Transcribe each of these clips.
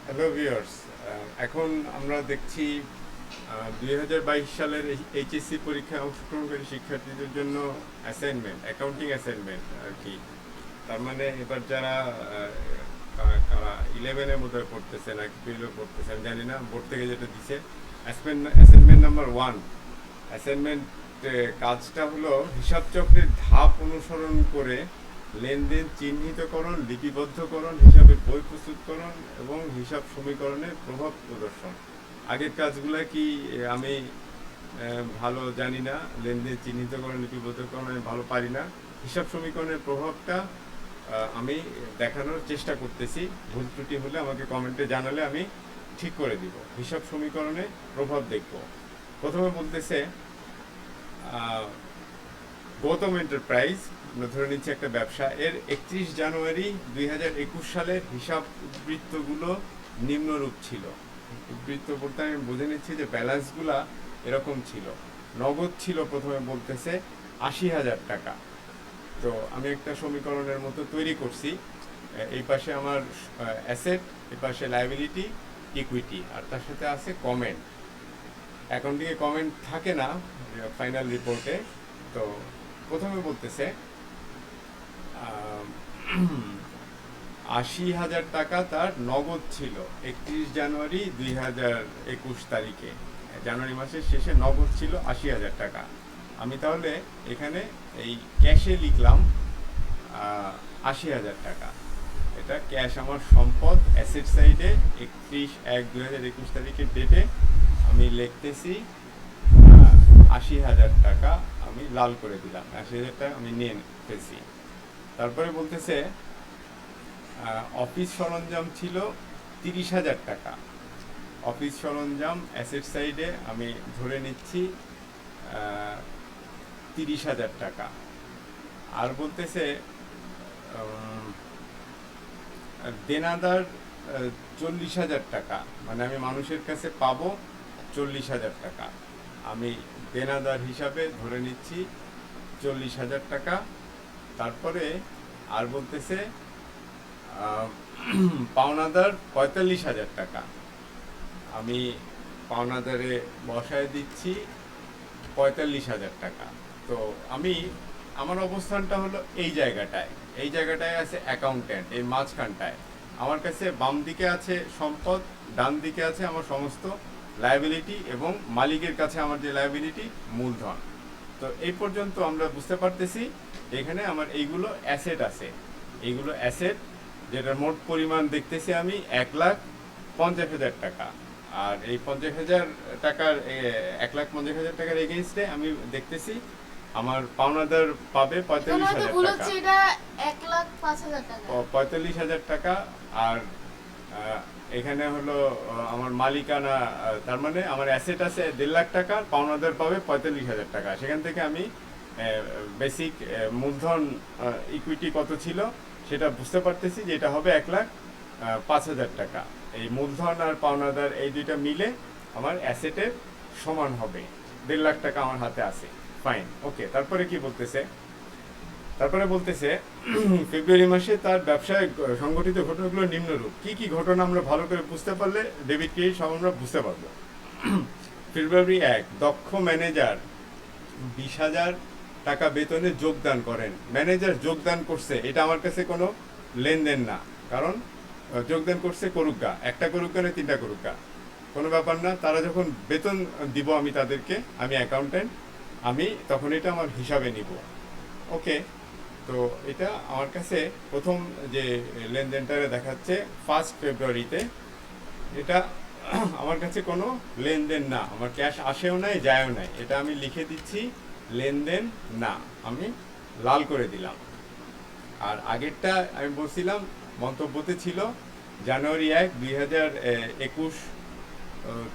Hello viewers, এখন আমরা দেখছি 2022 সালের এইচএসসি পরীক্ষায় অংশগ্রহণকারী শিক্ষার্থীদের জন্য অ্যাসাইনমেন্ট, অ্যাকাউন্টিং অ্যাসাইনমেন্ট আর কি। তার মানে এবার যারা কারা 11-এর মধ্যে পড়তেছে নাকি 12-এ পড়তেছে আমি জানি না, বোর্ড থেকে যেটা দিছে অ্যাসাইনমেন্ট নাম্বার 1। অ্যাসাইনমেন্ট কাজটা হলো হিসাব চক্রের ধাপ অনুসরণ করে লেনদেন চিহ্নিতকরণ, লিপিবদ্ধকরণ, হিসাবের বই প্রস্তুতকরণ এবং হিসাব সমীকরণের প্রভাব প্রদর্শন। আগের কাজগুলো কি আমি ভালো জানি না, লেনদেন চিহ্নিতকরণ, লিপিবদ্ধকরণ আমি ভালো পারি না। হিসাব সমীকরণের প্রভাবটা আমি দেখানোর চেষ্টা করতেছি। ভুল ত্রুটি হলে আমাকে কমেন্টে জানালে আমি ঠিক করে দিব। হিসাব সমীকরণে প্রভাব দেখব। প্রথমে বলতেছে গৌতম এন্টারপ্রাইজ, আমরা ধরে নিচ্ছি একটা ব্যবসা, এর 31 জানুয়ারি 2021 সালের হিসাব উদ্বৃত্তগুলো নিম্নরূপ ছিল। উদ্বৃত্ত বলতে আমি বুঝে নিচ্ছি যে ব্যালেন্সগুলা এরকম ছিল। নগদ ছিল প্রথমে বলতেছে 80,000 টাকা। তো আমি একটা সমীকরণের মতো তৈরি করছি। এই পাশে আমার অ্যাসেট, এই পাশে লায়াবিলিটি, ইকুইটি, আর তার সাথে আছে কমেন্ট। অ্যাকাউন্টিংয়ে কমেন্ট থাকে না ফাইনাল রিপোর্টে। তো প্রথমে বলতেছে 80,000 টাকা তার নগদ ছিল 31 জানুয়ারি 2021 তারিখে। জানুয়ারি মাসের শেষে নগদ ছিল 80,000 টাকা। আমি তাহলে এখানে এই ক্যাশে লিখলাম 80,000 টাকা। এটা ক্যাশ, আমার সম্পদ। অ্যাসেট সাইডে 31/1/2021 তারিখের ডেটে আমি লিখতেছি 80,000 টাকা। আমি লাল করে দিলাম, 80,000 টাকা আমি নিয়ে ফেলছি। তারপরে বলতেছে অফিস সরঞ্জাম ছিল 30,000 টাকা। অফিস সরঞ্জাম অ্যাসেট সাইডে আমি ধরে নিচ্ছি 30,000 টাকা। আর বলতেছে দেনাদার 40,000 টাকা, মানে আমি মানুষের কাছে পাবো 40,000 টাকা। আমি দেনাদার হিসাবে ধরে নিচ্ছি 40,000 টাকা। তারপরে আর বলতেছে পাওনাদার 45,000 টাকা। আমি পাওনাদারে বসায় দিচ্ছি 45,000 টাকা। তো আমি আমার অবস্থানটা হলো এই জায়গাটায় আছে অ্যাকাউন্ট্যান্ট, এই মাঝখানটায়। আমার কাছে বাম দিকে আছে সম্পদ, ডান দিকে আছে আমার সমস্ত লায়াবিলিটি, এবং মালিকের কাছে আমার যে লায়াবিলিটি মূলধন। তো এই পর্যন্ত আমরা বুঝতে পারতেছি এখানে আমার এইগুলো অ্যাসেট আছে। এইগুলো অ্যাসেট, যেটার মোট পরিমাণ দেখতেছি আমি 1,50,000 টাকা। আর এই 50,000 টাকার 1,50,000 টাকার এগেইনস্টে আমি দেখতেছি আমার পাওনাদার পাবে 45,000 টাকা। 45,000 টাকা। আর এখানে হলো আমার মালিকানা, তার মানে আমার অ্যাসেট আছে 1.5 লাখ টাকা, পাওনাদার পাবে 45,000 টাকা। সেখান থেকে আমি বেসিক মূলধন ইকুইটি কত ছিল সেটা বুঝতে পারতেছি যে এটা হবে 1,05,000 টাকা। এই মূলধন আর পাওনাদার এই দুইটা মিলে আমার অ্যাসেটের সমান হবে। 1.5 লাখ টাকা আমার হাতে আছে। ফাইন, ওকে। তারপরে কি বলতেছে? তারপরে বলতেছে ফেব্রুয়ারি মাসে তার ব্যবসায় সংঘটিত ঘটনাগুলো নিম্নরূপ। কি কি ঘটনা আমরা ভালো করে বুঝতে পারলে ডেবিট ক্রেডিট সব আমরা বুঝতে পারবো। ফেব্রুয়ারি 1, দক্ষ ম্যানেজার 20,000 টাকা বেতনে যোগদান করেন। ম্যানেজার যোগদান করছে, এটা আমার কাছে কোনো লেনদেন না, কারণ যোগদান করছে করুক গা, একটা করুক না 3টা করুক গা, কোনো ব্যাপার না। তারা যখন বেতন দিব আমি তাদেরকে, আমি অ্যাকাউন্ট্যান্ট, আমি তখন এটা আমার হিসাবে নিব। ওকে। তো এটা আমার কাছে প্রথম যে লেনদেনটা দেখাচ্ছে 1 ফেব্রুয়ারিতে, এটা আমার কাছে কোনো লেনদেন না, আমার ক্যাশ আসেও নাই যায়ও নাই, এটা আমি লিখে দিচ্ছি লেনদেন না, আমি লাল করে দিলাম। আর আগেরটা আমি বলছিলাম মন্তব্যতে ছিল জানুয়ারি 1, 2021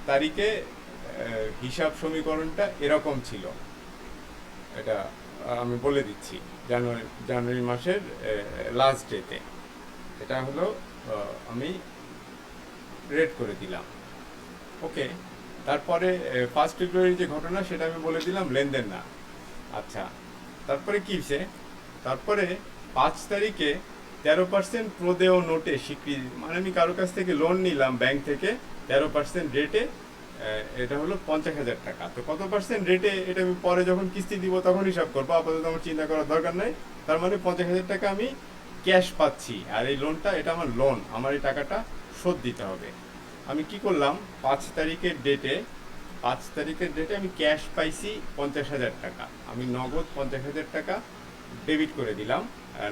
তারিখে হিসাব সমীকরণটা এরকম ছিল। এটা আমি বলে দিচ্ছি জানুয়ারি মাসের লাস্ট ডেতে। এটা হলো আমি রেড করে দিলাম। ওকে। তারপরে 1 ফেব্রুয়ারি যে ঘটনা সেটা আমি বলে দিলাম লেনদেন না। আচ্ছা, তারপরে কি হয়েছে? তারপরে 5 তারিখে 13% প্রদেয় নোটে স্বীকৃতি, মানে আমি কারো কাছ থেকে লোন নিলাম ব্যাংক থেকে 13% রেটে, এটা হলো 50,000 টাকা। তো কত পার্সেন্ট রেটে এটা আমি পরে যখন কিস্তি দিব তখন হিসাব করবো, আপাতত আমার চিন্তা করার দরকার নাই। তার মানে 50,000 টাকা আমি ক্যাশ পাচ্ছি, আর এই লোনটা এটা আমার লোন, আমার এই টাকাটা শোধ দিতে হবে। আমি কি করলাম, 5 তারিখের ডেটে আমি ক্যাশ পাইছি 50,000 টাকা, আমি নগদ 50,000 টাকা ডেবিট করে দিলাম,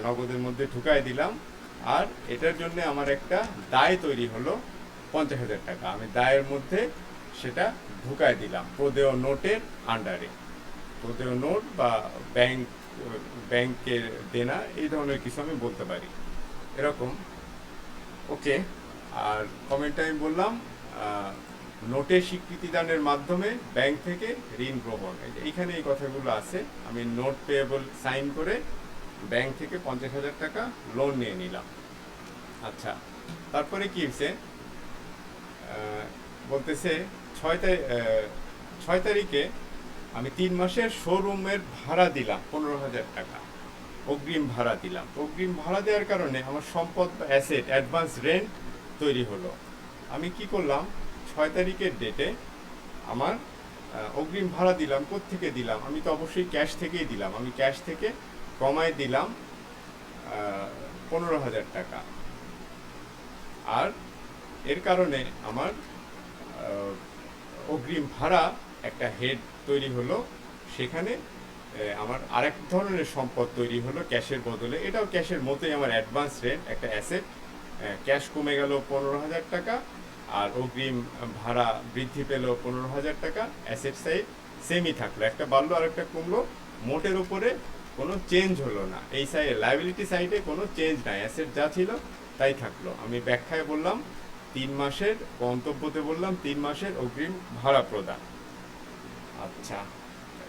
নগদের মধ্যে ঢুকাই দিলাম। আর এটার জন্য আমার একটা দায় তৈরি হলো 50,000 টাকা, আমি দায়ের মধ্যে সেটা ঢুকাই দিলাম প্রদেয় নোটের আন্ডারে। প্রদেয় নোট বা ব্যাংকের দেনা, এই ধরনের কিছু আমি বলতে পারি এরকম। ওকে, আর কমেন্টে আমি বললাম নোটের স্বীকৃতি দানের মাধ্যমে ব্যাংক থেকে ঋণ গ্রহণ, এইখানে এই কথাগুলো আছে। আমি নোট পেয়েবল সাইন করে ব্যাংক থেকে 50,000 টাকা লোন নিয়ে নিলাম। আচ্ছা, তারপরে কি হয়েছে, বলতেছে 6 তারিখে আমি 3 মাসের শোরুমের ভাড়া দিলাম 15,000 টাকা, অগ্রিম ভাড়া দিলাম। অগ্রিম ভাড়া দেওয়ার কারণে আমার সম্পদ বা অ্যাসেট অ্যাডভান্স রেন্ট তৈরি হলো। আমি কি করলাম, 6 তারিখের ডেটে আমার অগ্রিম ভাড়া দিলাম। কোত্থেকে দিলাম, আমি তো অবশ্যই ক্যাশ থেকেই দিলাম। আমি ক্যাশ থেকে কমায় দিলাম 15,000 টাকা। আর এর কারণে আমার অগ্রিম ভাড়া একটা হেড তৈরি হলো, সেখানে আমার আরেক ধরনের সম্পদ তৈরি হলো ক্যাশের বদলে। এটাও ক্যাশের মতোই আমার অ্যাডভান্স রেন্ট, একটা অ্যাসেট। ক্যাশ কমে গেল 15,000 টাকা, আর অগ্রিম ভাড়া বৃদ্ধি পেল 15,000 টাকা। অ্যাসেট সাইড সেমই থাকলো, একটা বাড়লো আর একটা কমলো, মোটের উপরে কোনো চেঞ্জ হলো না। এই সাইডে লাইবিলিটি সাইডে কোনো চেঞ্জ নাই, অ্যাসেট যা ছিল তাই থাকলো। আমি ব্যাখ্যায় বললাম 3 মাসের, মন্তব্যতে বললাম 3 মাসের অগ্রিম ভাড়া প্রদান। আচ্ছা,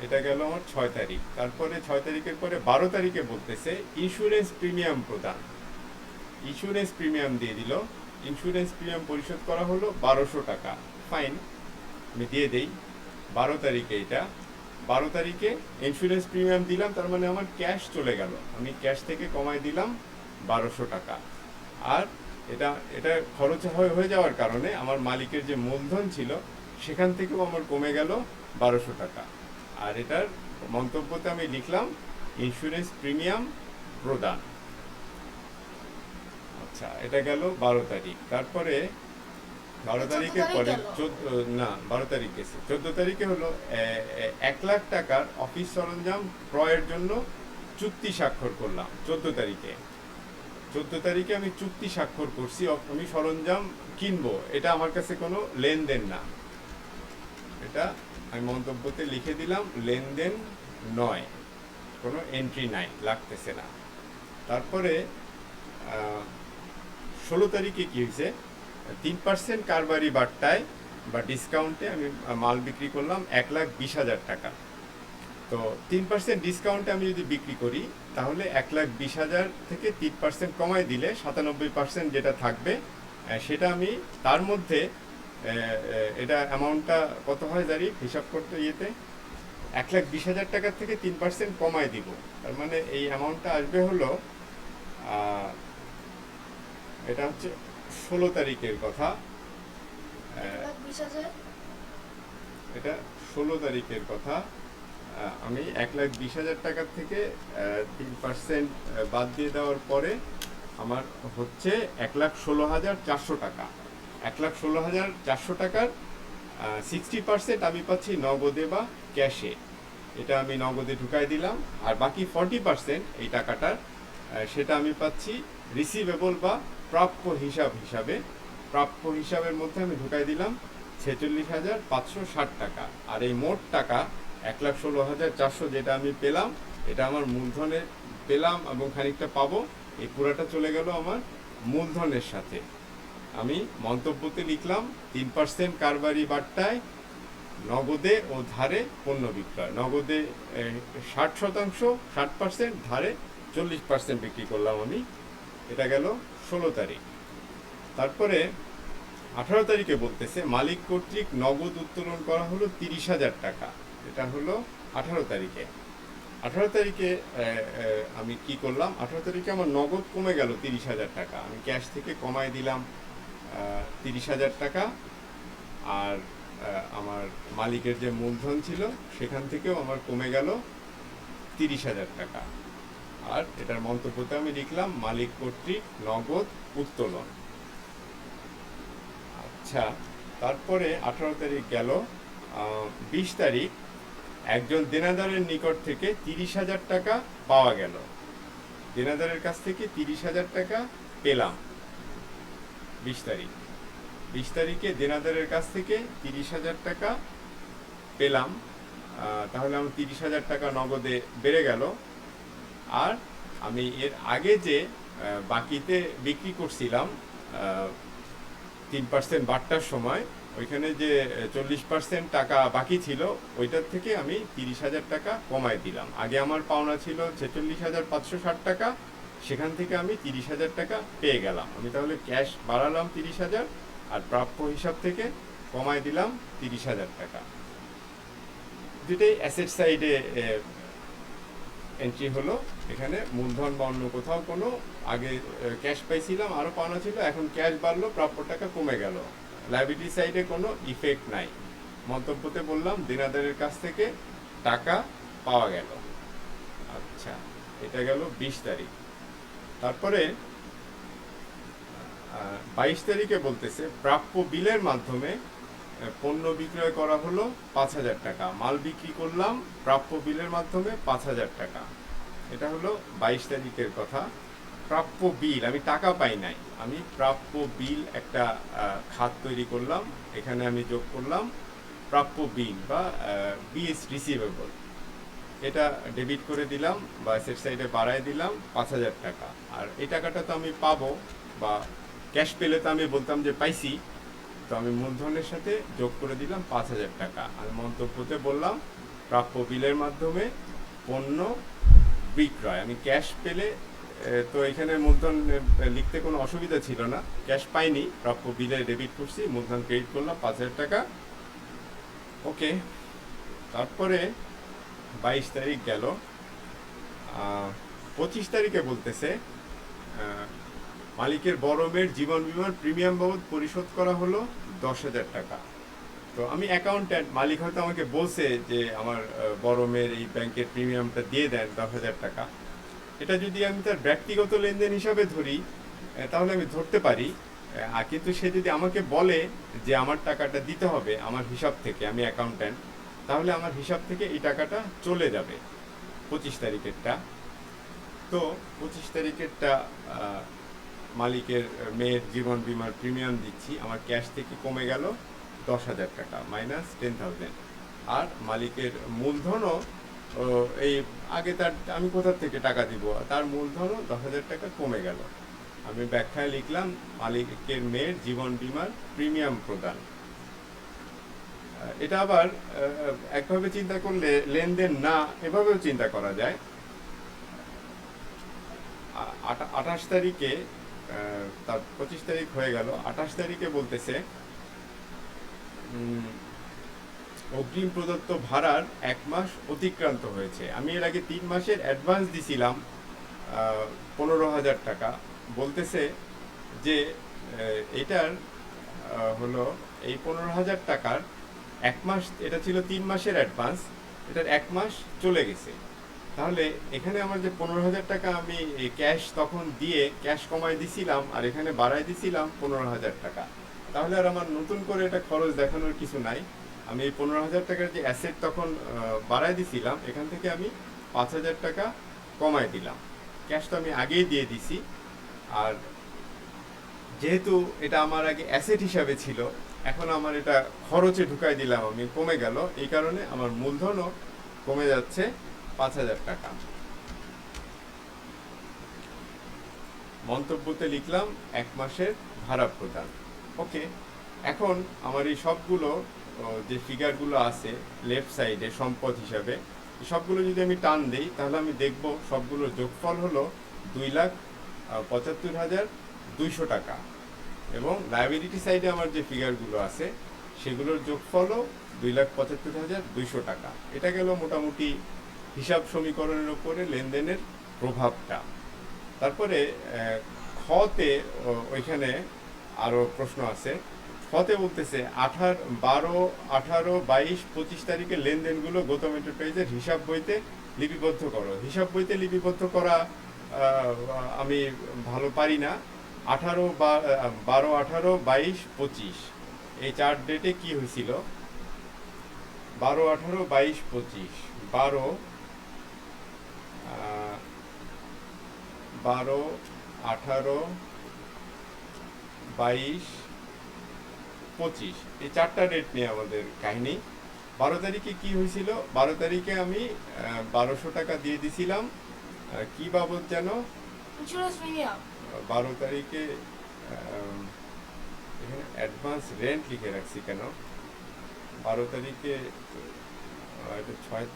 এটা গেল আমার 6 তারিখ। তারপরে 6 তারিখের পরে 12 তারিখে বলতেছে ইন্স্যুরেন্স প্রিমিয়াম প্রদান। ইন্স্যুরেন্স প্রিমিয়াম দিয়ে দিল, ইন্স্যুরেন্স প্রিমিয়াম পরিশোধ করা হলো 1200 টাকা। ফাইন, আমি দিয়ে দেই 12 তারিখে। এটা 12 তারিখে ইন্স্যুরেন্স প্রিমিয়াম দিলাম, তার মানে আমার ক্যাশ চলে গেল, আমি ক্যাশ থেকে কমাই দিলাম 1200 টাকা। আর এটা এটা খরচ হয়ে যাওয়ার কারণে আমার মালিকের যে মূলধন ছিল সেখান থেকেও আমার কমে গেল 1200 টাকা। আর এটার মন্তব্যতে আমি লিখলাম ইন্স্যুরেন্স প্রিমিয়াম প্রদান। আচ্ছা, এটা গেল 12 তারিখ। তারপরে 12 তারিখের পরে 12 তারিখ গেছে। 14 তারিখে হলো 1 লাখ টাকার অফিস সরঞ্জাম ক্রয়ের জন্য চুক্তি স্বাক্ষর করলাম। 14 তারিখে আমি চুক্তি স্বাক্ষর করছি, আমি সরঞ্জাম কিনবো। এটা আমার কাছে কোনো লেনদেন না, এটা আমি মন্তব্যতে লিখে দিলাম লেনদেন নয়, কোনো এন্ট্রি নাই, লাগতেছে না। তারপরে 16 তারিখে কি হয়েছে, 3% কারবারি বাট্টায় বা ডিসকাউন্টে আমি মাল বিক্রি করলাম 1,20,000 টাকা। তো 3% ডিসকাউন্টে আমি যদি বিক্রি করি তাহলে 1,20,000 থেকে 3% কমায় দিলে 97% যেটা থাকবে, সেটা আমি তার মধ্যে এটা অ্যামাউন্টটা কত হয় জানি হিসাব করতে ইয়েতে, 1,20,000 টাকার থেকে 3% কমায় দিব। তার মানে এই অ্যামাউন্টটা আসবে হলো, এটা হচ্ছে 16 তারিখের কথা, এটা 16 তারিখের কথা। আমি 1,20,000 টাকার থেকে 3% বাদ দিয়ে দেওয়ার পরে আমার হচ্ছে 1,16,400 টাকা। 1,16,400 টাকার 60% আমি পাচ্ছি নগদে বা ক্যাশে, এটা আমি নগদে ঢুকাই দিলাম। আর বাকি 40% এই টাকাটার, সেটা আমি পাচ্ছি রিসিভেবল বা প্রাপ্য হিসাবে। প্রাপ্য হিসাবের মধ্যে আমি ঢুকাই দিলাম 46,560 টাকা। আর এই মোট টাকা 1,16,400 যেটা আমি পেলাম, এটা আমার মূলধনে পেলাম এবং খানিকটা পাবো, এই পুরাটা চলে গেল আমার মূলধনের সাথে। আমি মন্তব্যতে লিখলাম 3% কারবারি বাট্টায় নগদে ও ধারে পণ্য বিক্রয়। নগদে 60%, ধারে 40% বিক্রি করলাম আমি। এটা গেল 16 তারিখ। তারপরে 18 তারিখে বলতেছে মালিক কর্তৃক নগদ উত্তোলন করা হলো 30,000 টাকা। এটা হলো 18 তারিখে। 18 তারিখে আমি কি করলাম, 18 তারিখে আমার নগদ কমে গেল 30,000 টাকা। আমি ক্যাশ থেকে কমায় দিলাম 30,000 টাকা। আর আমার মালিকের যে মূলধন ছিল সেখান থেকেও আমার কমে গেল 30,000 টাকা। আর এটার মন্তব্যতে আমি লিখলাম মালিক কর্তৃক নগদ উত্তোলন। আচ্ছা, তারপরে 18 তারিখ গেল। 20 তারিখ একজন দেনাদারের নিকট থেকে 30,000 টাকা পাওয়া গেল। দেনাদারের কাছ থেকে 30,000 টাকা পেলাম 20 তারিখ। 20 তারিখে দেনাদারের কাছ থেকে 30,000 টাকা পেলাম। তাহলে আমার 30,000 টাকা নগদে বেড়ে গেল। আর আমি এর আগে যে বাকিতে বিক্রি করছিলাম 3% বাড়টার সময়, ওইখানে যে 40% টাকা বাকি ছিল ওইটার থেকে আমি 30,000 টাকা কমায় দিলাম। আগে আমার পাওনা ছিল 46,560 টাকা, সেখান থেকে আমি 30,000 টাকা পেয়ে গেলাম। আমি তাহলে ক্যাশ বাড়ালাম 30,000 আর প্রাপ্য হিসাব থেকে কমায় দিলাম 30,000 টাকা। দুটাই অ্যাসেট সাইডে এন্ট্রি হলো। এখানে মূলধন বা অন্য কোথাও কোনো আগে ক্যাশ পাইছিলাম, আরও পাওনা ছিল, এখন ক্যাশ বাড়লো, প্রাপ্য টাকা কমে গেল। লাইবিলিটি সাইডে কোনো ইফেক্ট নাই। মন্তব্যতে বললাম দেনাদারের কাছ থেকে টাকা পাওয়া গেল। আচ্ছা, এটা গেল 20 তারিখ। তারপরে 22 তারিখে বলতেছে প্রাপ্য বিলের মাধ্যমে পণ্য বিক্রয় করা হলো 5,000 টাকা। মাল বিক্রি করলাম প্রাপ্য বিলের মাধ্যমে 5,000 টাকা। এটা হলো 22 তারিখের কথা। প্রাপ্য বিল, আমি টাকা পাই নাই, আমি প্রাপ্য বিল একটা খাত তৈরি করলাম। এখানে আমি যোগ করলাম প্রাপ্য বিল বা বিএস রিসিভেবল। এটা ডেবিট করে দিলাম বা অ্যাসেট সাইডে বাড়ায় দিলাম 5,000 টাকা। আর এই টাকাটা তো আমি পাবো, বা ক্যাশ পেলে তো আমি বলতাম যে পাইছি, তো আমি মূলধনের সাথে যোগ করে দিলাম 5,000 টাকা। আর মন্তব্যতে বললাম প্রাপ্য বিলের মাধ্যমে পণ্য বিক্রয়। আমি ক্যাশ পেলে তো এখানে মূলধন লিখতে কোনো অসুবিধা ছিল না, ক্যাশ পাইনি, প্রাপ্য বিলে ডেবিট করছি, মূলধন ক্রেডিট করলাম 5,000 টাকা। ওকে, তারপরে 22 তারিখ গেল। 25 তারিখে বলতেছে মালিকের বড় মেয়ের জীবন বীমার প্রিমিয়াম বাবদ পরিশোধ করা হলো 10,000 টাকা। তো আমি অ্যাকাউন্ট্যান্ট, মালিক হয়তো আমাকে বলছে যে আমার বড় মেয়ের এই ব্যাংকের প্রিমিয়ামটা দিয়ে দেন 10,000 টাকা। এটা যদি আমি তার ব্যক্তিগত লেনদেন হিসাবে ধরি তাহলে আমি ধরতে পারি। কিন্তু সে যদি আমাকে বলে যে আমার টাকাটা দিতে হবে আমার হিসাব থেকে, আমি অ্যাকাউন্ট্যান্ট, তাহলে আমার হিসাব থেকে এই টাকাটা চলে যাবে 25 তারিখেরটা। তো 25 তারিখেরটা মালিকের মেয়ের জীবন বীমার প্রিমিয়াম দিচ্ছি, আমার ক্যাশ থেকে কমে গেল 10,000 টাকা, মাইনাস 10,000। আর মালিকের মূলধনও এই আগে তার আমি কোথা থেকে টাকা দিব, তার মূলধনও 10,000 টাকা কমে গেল। আমি ব্যাখ্যায় লিখলাম মালিকের মেয়ের জীবন বীমার প্রিমিয়াম প্রদান। এটা আবার একভাবে চিন্তা করলে লেনদেন না, এভাবেও চিন্তা করা যায়। 28 তারিখে তার 25 তারিখ হয়ে গেল। 28 তারিখে বলতেছে অগ্রিম প্রদত্ত ভাড়ার 1 মাস অতিক্রান্ত হয়েছে। আমি এর আগে 3 মাসের অ্যাডভান্স দিছিলাম 15,000 টাকা। বলতেছে যে এটার হলো এই 15,000 টাকার 1 মাস, এটা ছিল 3 মাসের অ্যাডভান্স, এটার 1 মাস চলে গেছে। তাহলে এখানে আমার যে 15,000 টাকা আমি ক্যাশ তখন দিয়ে ক্যাশ কমাই দিছিলাম, আর এখানে বাড়াই দিছিলাম 15,000 টাকা, তাহলে আর আমার নতুন করে এটা খরচ দেখানোর কিছু নাই। আমি এই 15,000 টাকার যে অ্যাসেট তখন বাড়াই দিছিলাম, এখান থেকে আমি 5,000 টাকা কমাই দিলাম। ক্যাশ তো আমি আগেই দিয়ে দিছি, আর যেহেতু এটা আমার আগে অ্যাসেট হিসাবে ছিল, এখন আমার এটা খরচে ঢুকাই দিলাম, আমি কমে গেল, এই কারণে আমার মূলধনও কমে যাচ্ছে 5,000 টাকা। মন্তব্যতে লিখলাম 1 মাসের ভাড়া প্রদান। ওকে, এখন আমার এই সবগুলো যে ফিগারগুলো আছে লেফট সাইডে সম্পদ হিসাবে, সবগুলো যদি আমি টান দিই তাহলে আমি দেখব সবগুলোর যোগফল হলো 2,75,200 টাকা। এবং লায়াবিলিটি সাইডে আমার যে ফিগারগুলো আছে সেগুলোর যোগফলও 2,75,200 টাকা। এটা গেল মোটামুটি হিসাব সমীকরণের উপরে লেনদেনের প্রভাবটা। তারপরে খতে ওইখানে আরো প্রশ্ন আছে। খতে বলতেছে 12, 18, 22, 25 তারিখে লেনদেনগুলো গৌতম এন্টারপ্রাইজের হিসাব বইতে লিপিবদ্ধ করো। হিসাব বইতে লিপিবদ্ধ করা আমি ভালো পারি না। 12, 18, 22, 25 এই 4 ডেটে কি হয়েছিল? 12, 18, 22, 25। 12, 18, 22, 25 এই 4টা ডেট নিয়ে আমাদের কাহিনী। 12 তারিখে কি হয়েছিল? 12 তারিখে আমি 1200 টাকা দিয়ে দিছিলাম। কি বাবদ যেন? 12 তারিখে এখানে অ্যাডভান্স রেন্ট লিখে রাখছি কেন? 12 তারিখে এটা 6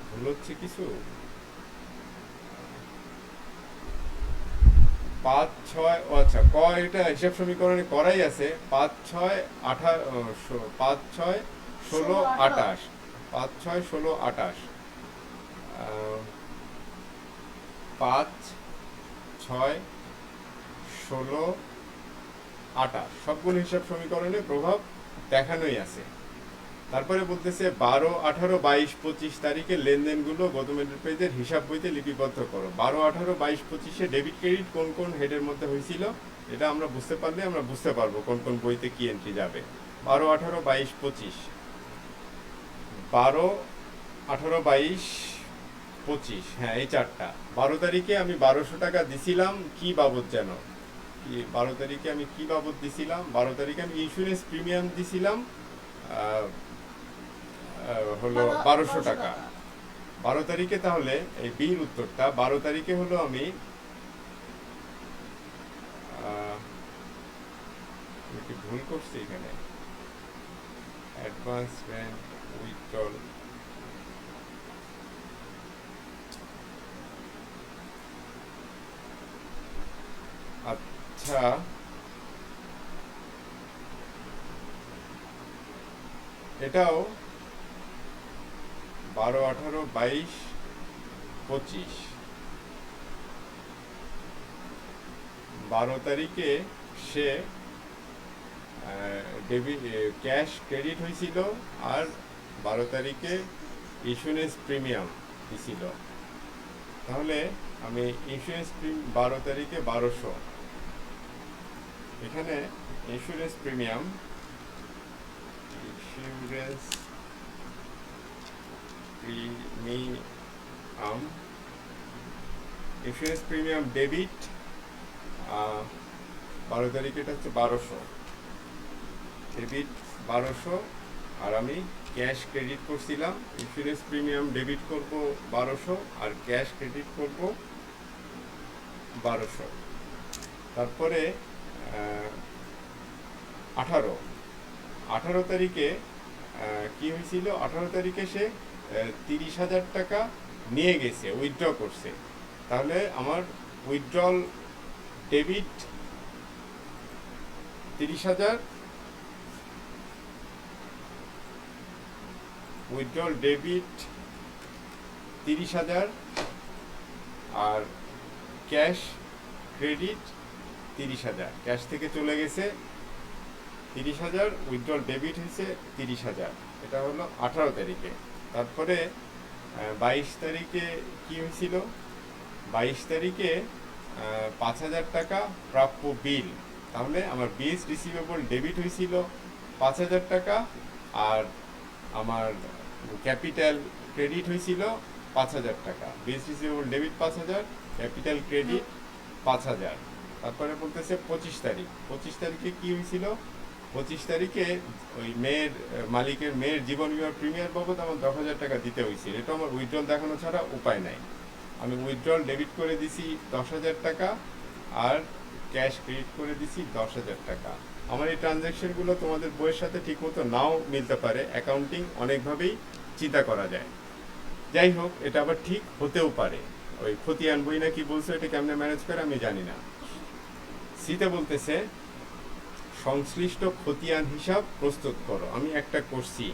ভুল হচ্ছে কিছু। 5, 6 আচ্ছা এটা হিসাব সমীকরণে করাই আছে। 5, 6, 18, 5, 6, 16, 28, 5, 6, 16, 28, 5, 6, 16, 28 সবগুলো হিসাব সমীকরণে প্রভাব দেখানোই আছে। তারপরে বলতেছে 12, 18, 22, 25 তারিখে লেনদেনগুলো গৌতম এন্টারপ্রাইজের হিসাব বইতে লিপিবদ্ধ করো। 12, 18, 22, 25-এ ডেবিট ক্রেডিট কোন কোন হেডের মধ্যে হয়েছিল এটা আমরা বুঝতে পারলে আমরা বুঝতে পারবো কোন কোন বইতে কি এন্ট্রি যাবে। 12, 18, 22, 25, 12, 18, 22, 25, হ্যাঁ এই 4টা। 12 তারিখে আমি 1200 টাকা দিছিলাম কি বাবদ যেন? 12 তারিখে আমি কি বাবদ দিছিলাম? 12 তারিখে আমি ইন্স্যুরেন্স প্রিমিয়াম দিছিলাম হলো 1200 টাকা। 12 তারিখে তাহলে এই বির উত্তরটা 12 তারিখে হলো আমি কি ভুল করছি এখানে? অ্যাডভান্স রেন্ট উইথড্রল আচ্ছা এটাও 12, 18, 22, 25 12 তারিখে সে ক্যাশ ক্রেডিট হয়েছিল আর 12 তারিখে ইন্স্যুরেন্স প্রিমিয়াম দিছিল। তাহলে আমি ইন্স্যুরেন্স 12 তারিখে 1200 এখানে insurance premium insurance premium debit 12 তারিখে এটা হচ্ছে 1200 ডেবিট 1200 আর আমি ক্যাশ ক্রেডিট করছিলাম। ইন্স্যুরেন্স প্রিমিয়াম ডেবিট করব 1200 আর ক্যাশ ক্রেডিট করব 1200। তারপরে 18 তারিখে কি হয়েছিল? 18 তারিখে সে 30,000 টাকা নিয়ে গেছে, উইথড্র করছে। তাহলে আমার উইথড্রল ডেবিট 30,000, উইথড্রল ডেবিট 30,000 আর ক্যাশ ক্রেডিট 30,000। ক্যাশ থেকে চলে গেছে 30,000, উইথড্রল ডেবিট হয়েছে 30,000। এটা হলো 18 তারিখে। তারপরে 22 তারিখে কি হয়েছিল? 22 তারিখে 5,000 টাকা প্রাপ্য বিল। তাহলে আমার বিএস রিসিভেবল ডেবিট হয়েছিল 5,000 টাকা আর আমার ক্যাপিটাল ক্রেডিট হয়েছিল 5,000 টাকা। BS receivable debit 5,000, capital credit 5,000। তারপরে বলতেছে 25 তারিখ। 25 তারিখে কি হয়েছিল? 25 তারিখে ওই মালিকের মেয়ের জীবন বীমা প্রিমিয়ার বাবদ আমার 10,000 টাকা দিতে হয়েছিল। এটা আমার উইথড্রল দেখানো ছাড়া উপায় নাই। আমি উইথড্রল ডেবিট করে দিছি 10,000 টাকা আর ক্যাশ ক্রেডিট করে দিছি 10,000 টাকা। আমার এই ট্রানজ্যাকশনগুলো তোমাদের বইয়ের সাথে ঠিকমতো নাও মিলতে পারে। অ্যাকাউন্টিং অনেকভাবেই চিন্তা করা যায়। যাই হোক, এটা আবার ঠিক হতেও পারে। ওই খতিয়ান বই না কি বলছো, এটা কেমনে ম্যানেজ করে আমি জানি না। সিতে বলতেছে সংশ্লিষ্ট খতিয়ান হিসাব প্রস্তুত করো। আমি একটা করছি।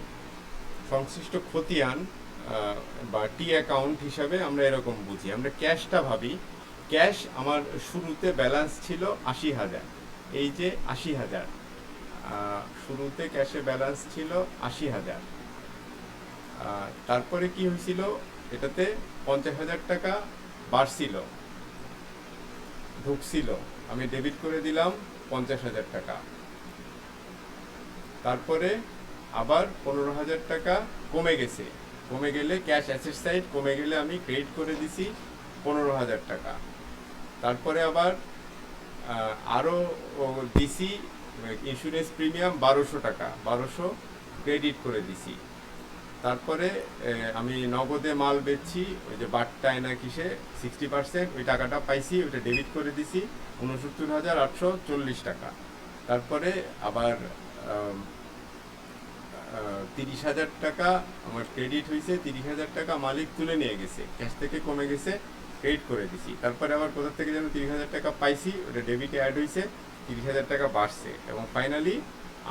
সংশ্লিষ্ট খতিয়ান বা টি অ্যাকাউন্ট হিসাবে আমরা এরকম বুঝি। আমরা ক্যাশটা ভাবি, ক্যাশ আমার শুরুতে ব্যালেন্স ছিল ৮০,০০০, এই যে ৮০,০০০, শুরুতে ক্যাশে ব্যালেন্স ছিল ৮০,০০০। তারপরে কি হয়েছিল, এটাতে ৫০,০০০ টাকা বাড়ছিল, ঢুকছিল, আমি ডেবিট করে দিলাম ৫০,০০০ টাকা। তারপরে আবার ১৫,০০০ টাকা কমে গেছে, কমে গেলে ক্যাশ অ্যাসেট সাইড কমে গেলে আমি ক্রেডিট করে দিছি ১৫,০০০ টাকা। তারপরে আবার আরও দিছি ইন্স্যুরেন্স প্রিমিয়াম ১২০০ টাকা, ১২০০ ক্রেডিট করে দিছি। তারপরে আমি নগদে মাল বেচছি, ওই যে বাট্টায় না কিসে 60%, ওই টাকাটা পাইছি, ওইটা ডেবিট করে দিছি ৬৯,৮৪০ টাকা। তারপরে আবার ৩০,০০০ টাকা আমার ক্রেডিট হয়েছে, ৩০,০০০ টাকা মালিক তুলে নিয়ে গেছে, ক্যাশ থেকে কমে গেছে, ক্রেডিট করে দিছি। তারপরে আবার কোথা থেকে যেন ৩০,০০০ টাকা পাইছি, ওটা ডেবিটে অ্যাড হয়েছে, ৩০,০০০ টাকা বাড়ছে, এবং ফাইনালি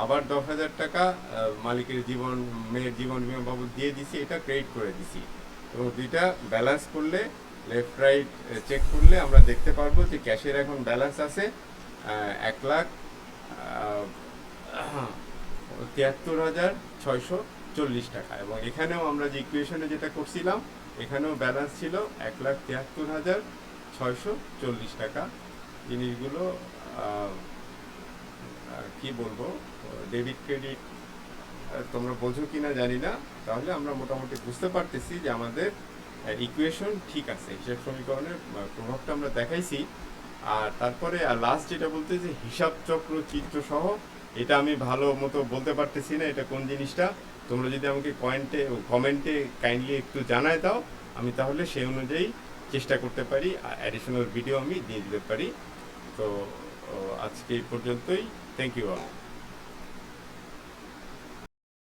আবার ১০,০০০ টাকা মালিকের মেয়ের জীবন বিমা বাবদ দিয়ে দিছি, এটা ক্রেডিট করে দিছি। এবং দুইটা ব্যালেন্স করলে, লেফট রাইট চেক করলে আমরা দেখতে পারবো যে ক্যাশের এখন ব্যালেন্স আছে ১,৭৩,৬৪০ টাকা। এবং এখানেও আমরা যে ইকুয়েশনে যেটা করছিলাম, এখানেও ব্যালেন্স ছিল ১,৭৩,৬৪০ টাকা। জিনিসগুলো কি বলবো, ডেবিট ক্রেডিট তোমরা বোঝো কিনা জানি না, তাহলে আমরা মোটামুটি বুঝতে পারতেছি যে আমাদের ইকুয়েশন ঠিক আছে, হিসাব সমীকরণের প্রভাবটা আমরা দেখাইছি। আর তারপরে লাস্ট যেটা বলতে, যে হিসাব চক্র চিত্র সহ, এটা আমি ভালো মতো বলতে পারতেছি না এটা কোন জিনিসটা। তোমরা যদি আমাকে কমেন্টে কাইন্ডলি একটু জানায় দাও, আমি তাহলে সেই অনুযায়ী চেষ্টা করতে পারি, অ্যাডিশনাল ভিডিও আমি দিয়ে দিতে পারি। তো আজকে এই পর্যন্তই। Thank you all.